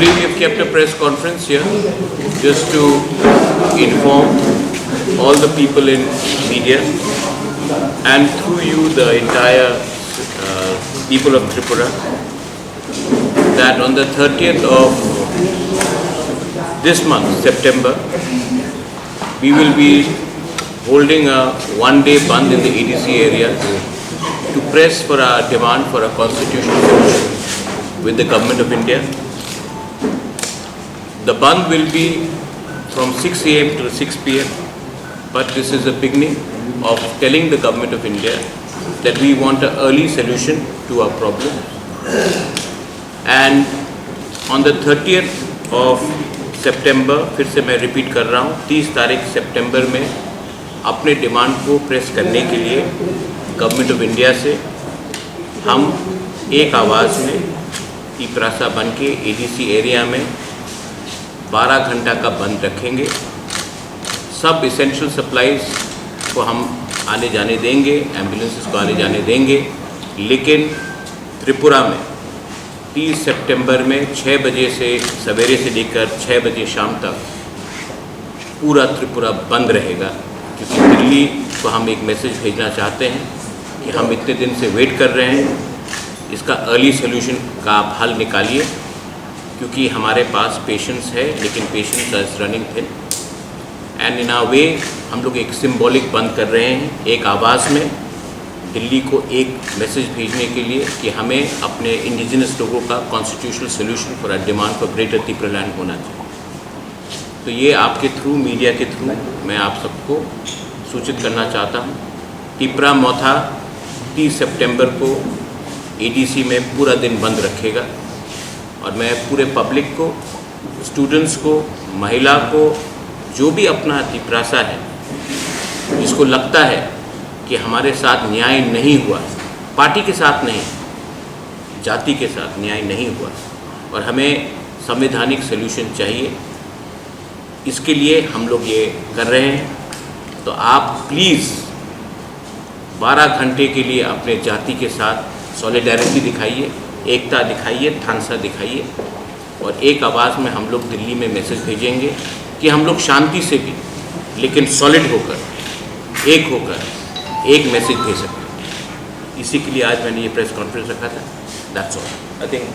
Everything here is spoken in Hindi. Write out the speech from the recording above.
Today we have kept a press conference here just to inform all the people in media and through you the entire people of Tripura that on the 30th of this month, September, we will be holding a one-day bandh in the EDC areas to press for our demand for a constitutional solution with the Government of India. The bandh will be from 6 a.m. to 6 p.m. but this is the beginning of telling the Government of India that we want an early solution to our problem. And on the 30th of September, फिर से मैं रिपीट कर रहा हूँ, 30 तारीख सितंबर में अपने डिमांड को प्रेस करने के लिए गवर्नमेंट ऑफ इंडिया से हम एक आवाज़ में टिपरासा बन के एडीसी एरिया में 12 घंटा का बंद रखेंगे। सब इसेंशियल सप्लाईज को हम आने जाने देंगे, एम्बुलेंसेस को आने जाने देंगे, लेकिन त्रिपुरा में 30 सितंबर में 6 बजे से सवेरे से लेकर 6 बजे शाम तक पूरा त्रिपुरा बंद रहेगा, क्योंकि दिल्ली को हम एक मैसेज भेजना चाहते हैं कि हम इतने दिन से वेट कर रहे हैं, इसका अर्ली सोल्यूशन का आप हल निकालिए, क्योंकि हमारे पास पेशेंट्स है लेकिन patients are running thin. And in a way हम लोग एक सिंबॉलिक बंद कर रहे हैं, एक आवाज़ में दिल्ली को एक मैसेज भेजने के लिए कि हमें अपने इंडिजिनस लोगों का constitutional solution for a demand for greater Tripura land होना चाहिए। तो ये आपके थ्रू, मीडिया के थ्रू मैं आप सबको सूचित करना चाहता हूँ। टिपरा मौथा 30 सितंबर को एडीसी में पूरा दिन बंद रखेगा और मैं पूरे पब्लिक को, स्टूडेंट्स को, महिला को, जो भी अपना टिपरासा है, जिसको लगता है कि हमारे साथ न्याय नहीं हुआ, पार्टी के साथ नहीं, जाति के साथ न्याय नहीं हुआ और हमें संवैधानिक सल्यूशन चाहिए, इसके लिए हम लोग ये कर रहे हैं। तो आप प्लीज़ 12 घंटे के लिए अपने जाति के साथ सॉलिडारिटी दिखाइए, एकता दिखाइए, थानसा दिखाइए और एक आवाज़ में हम लोग दिल्ली में मैसेज भेजेंगे कि हम लोग शांति से भी लेकिन सॉलिड होकर, एक होकर एक मैसेज भेज सकते हैं। इसी के लिए आज मैंने ये प्रेस कॉन्फ्रेंस रखा था। That's all. I think